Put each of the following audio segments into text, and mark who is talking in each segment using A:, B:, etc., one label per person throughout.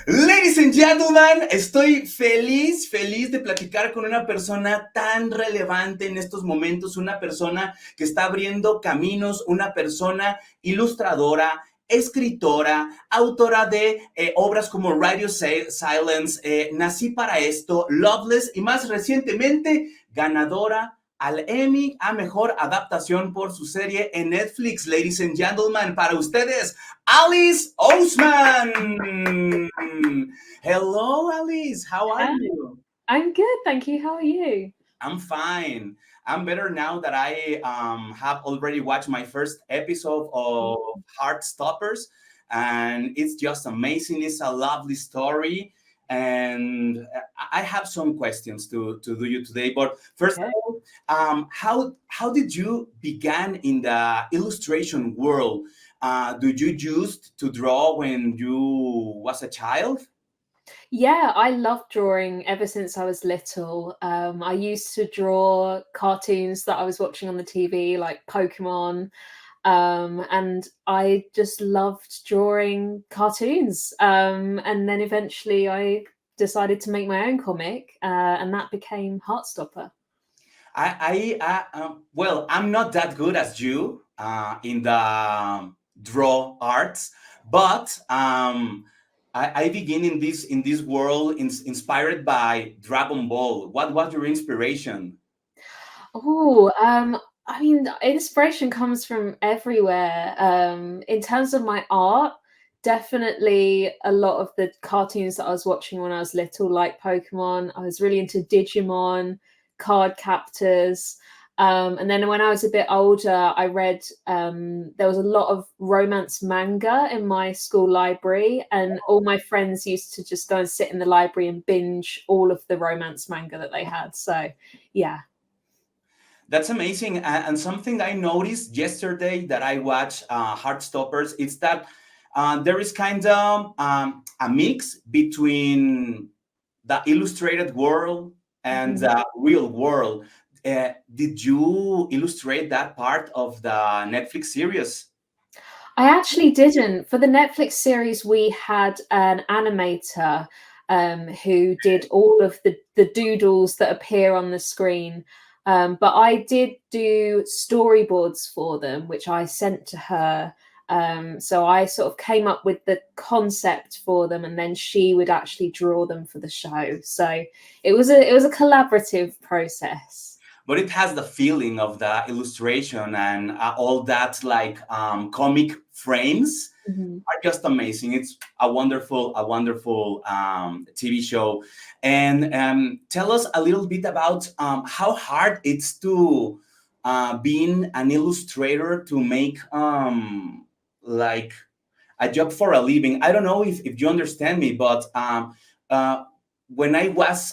A: Ladies and gentlemen, estoy feliz de platicar con una persona tan relevante en estos momentos, una persona que está abriendo caminos, una persona ilustradora, escritora, autora de obras como Radio Silence, Nací para esto, Loveless y más recientemente ganadora al Emmy a Mejor Adaptación por su serie en Netflix. Ladies and gentlemen, para ustedes, Alice Oseman. Hello, Alice. How are
B: Hi,
A: you?
B: I'm good, thank you. How are you?
A: I'm fine. I'm better now that I have already watched my first episode of Heartstoppers, and it's just amazing. It's a lovely story, and I have some questions to do you today. But first of
B: Okay.
A: all, how did you begin in the illustration world? Did you used to draw when you was a child?
B: Yeah, I love drawing ever since I was little. I used to draw cartoons that I was watching on the TV, like Pokemon, and I just loved drawing cartoons. And then eventually I decided to make my own comic, and that became Heartstopper.
A: Well, I'm not that good as you in the draw arts, but I begin in this world inspired by Dragon Ball. What was your inspiration?
B: Oh, I mean, inspiration comes from everywhere. In terms of my art, definitely a lot of the cartoons that I was watching when I was little, like Pokemon. I was really into Digimon, card captors. And then when I was a bit older, I read, there was a lot of romance manga in my school library, and all my friends used to just go and sit in the library and binge all of the romance manga that they had. So, yeah.
A: That's amazing. And something I noticed yesterday that I watched Heartstoppers is that there is kind of a mix between the illustrated world and
B: Mhm.
A: the real world. Did you illustrate that part of the Netflix series?
B: I actually didn't. For the Netflix series, we had an animator who did all of the doodles that appear on the screen. But I did do storyboards for them, which I sent to her. So I sort of came up with the concept for them, and then she would actually draw them for the show. So it was a collaborative process.
A: But it has the feeling of the illustration and all that like comic frames
B: Mhm.
A: are just amazing. It's a wonderful TV show. And tell us a little bit about how hard it's to being an illustrator to make like a job for a living. I don't know if you understand me, but uh, when I was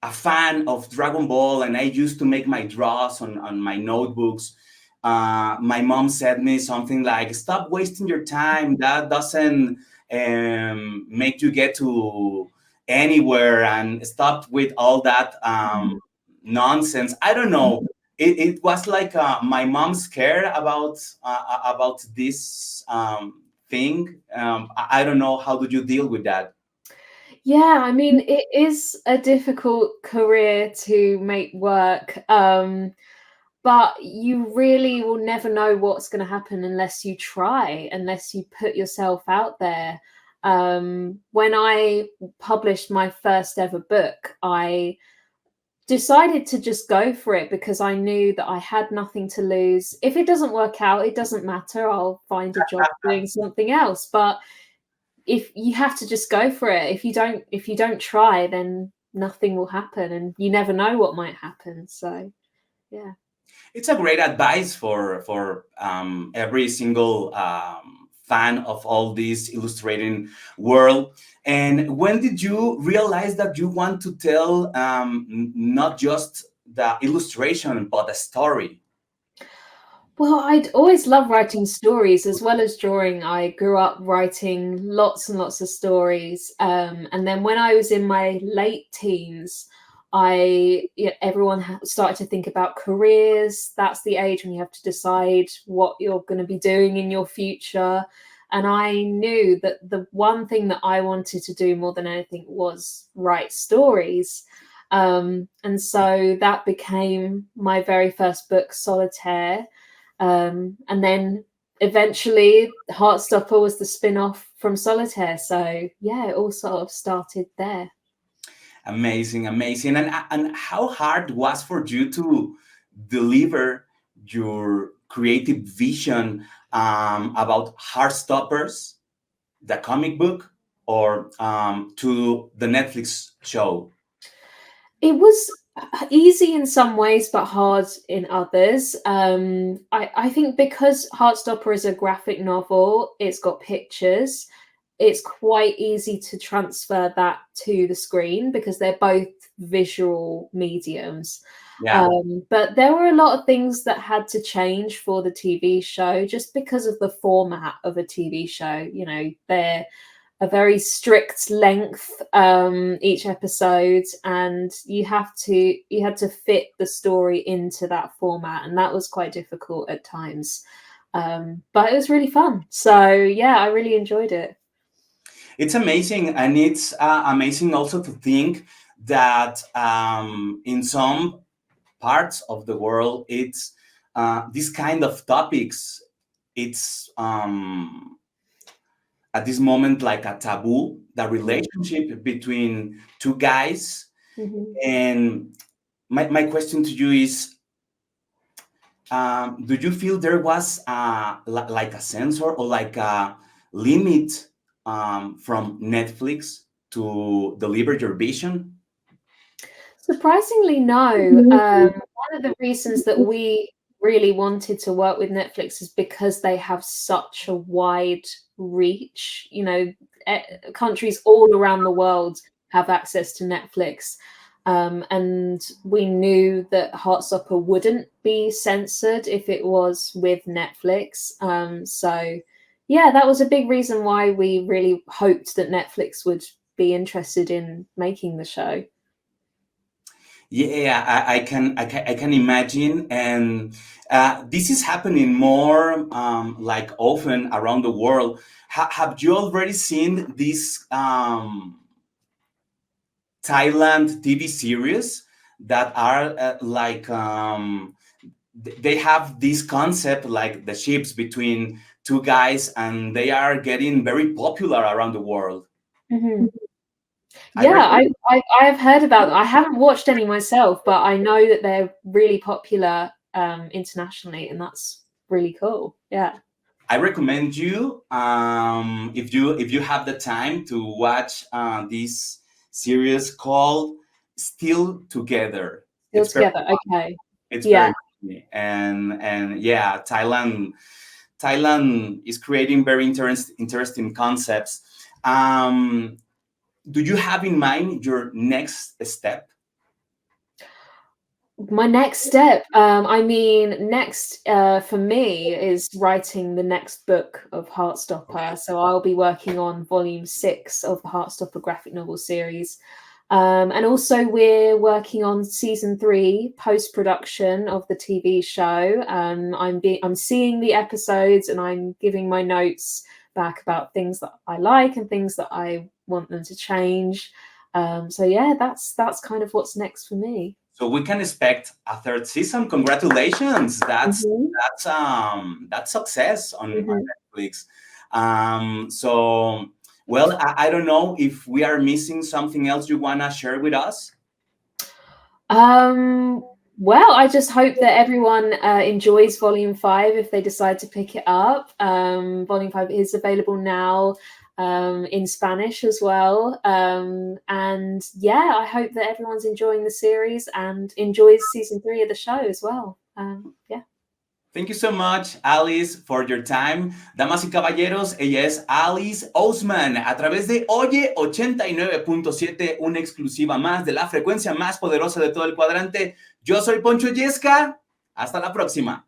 A: a fan of Dragon Ball and I used to make my draws on my notebooks, my mom said me something like, stop wasting your time. That doesn't make you get to anywhere, and stop with all that nonsense. I don't know. It was like my mom scared about this thing. I don't know. How do you deal with that?
B: Yeah, I mean, it is a difficult career to make work, but you really will never know what's going to happen unless you try, unless you put yourself out there. When I published my first ever book, I decided to just go for it because I knew that I had nothing to lose. If it doesn't work out, it doesn't matter. I'll find a job doing something else. But if you have to just go for it, if you don't try, then nothing will happen, and you never know what might happen. So yeah.
A: It's a great advice for every single fan of all this illustrating world. And when did you realize that you want to tell not just the illustration but a story?
B: Well, I'd always loved writing stories as well as drawing. I grew up writing lots and lots of stories. And then when I was in my late teens, everyone started to think about careers. That's the age when you have to decide what you're going to be doing in your future. And I knew that the one thing that I wanted to do more than anything was write stories. And so that became my very first book, Solitaire. And then eventually Heartstopper was the spin-off from Solitaire. So yeah, it all sort of started there.
A: Amazing, amazing. And how hard was for you to deliver your creative vision about Heartstoppers, the comic book, or to the Netflix show?
B: It was easy in some ways, but hard in others. I think because Heartstopper is a graphic novel, it's got pictures. It's quite easy to transfer that to the screen because they're both visual mediums.
A: Yeah.
B: But there were a lot of things that had to change for the TV show just because of the format of a TV show. You know, they're a very strict length each episode, and you had to fit the story into that format, and that was quite difficult at times. But it was really fun. So yeah, I really enjoyed it.
A: It's amazing, and it's amazing also to think that in some parts of the world, it's this kind of topics. It's at this moment like a taboo, the relationship between two guys.
B: Mm-hmm.
A: And my question to you is, do you feel there was like a censor or like a limit from Netflix to deliver your vision?
B: Surprisingly, no. One of the reasons that we really wanted to work with Netflix is because they have such a wide reach. You know, countries all around the world have access to Netflix. And we knew that Heartstopper wouldn't be censored if it was with Netflix. So, yeah, that was a big reason why we really hoped that Netflix would be interested in making the show.
A: Yeah, I can imagine, and this is happening more like often around the world. Have you already seen this Thailand TV series that are like they have this concept like the ships between two guys, and they are getting very popular around the world.
B: Mm-hmm.
A: I
B: Yeah, I've heard about them. I haven't watched any myself, but I know that they're really popular internationally, and that's really cool. Yeah.
A: I recommend you if you have the time to watch this series called Still Together.
B: Still
A: It's very
B: together. Okay.
A: it's
B: Yeah.
A: very funny. And yeah, Thailand is creating very interesting concepts. Um, do you have in mind your next step?
B: My next step, I mean, next for me is writing the next book of Heartstopper. So I'll be working on volume 6 of the Heartstopper graphic novel series. And also we're working on season 3 post-production of the TV show. I'm seeing the episodes and I'm giving my notes back about things that I like and things that I want them to change. So yeah, that's kind of what's next for me.
A: So we can expect a third season. Congratulations!
B: Mhm.
A: That's success on
B: Mhm.
A: Netflix. So well, I don't know if we are missing something else you wanna share with us.
B: Well, I just hope that everyone enjoys Volume 5 if they decide to pick it up. Volume 5 is available now in Spanish as well. And yeah, I hope that everyone's enjoying the series and enjoys season 3 of the show as well. Yeah.
A: Thank you so much, Alice, for your time. Damas y caballeros, ella es Alice Oseman a través de Oye 89.7, una exclusiva más de la frecuencia más poderosa de todo el cuadrante. Yo soy Poncho Yezka. Hasta la próxima.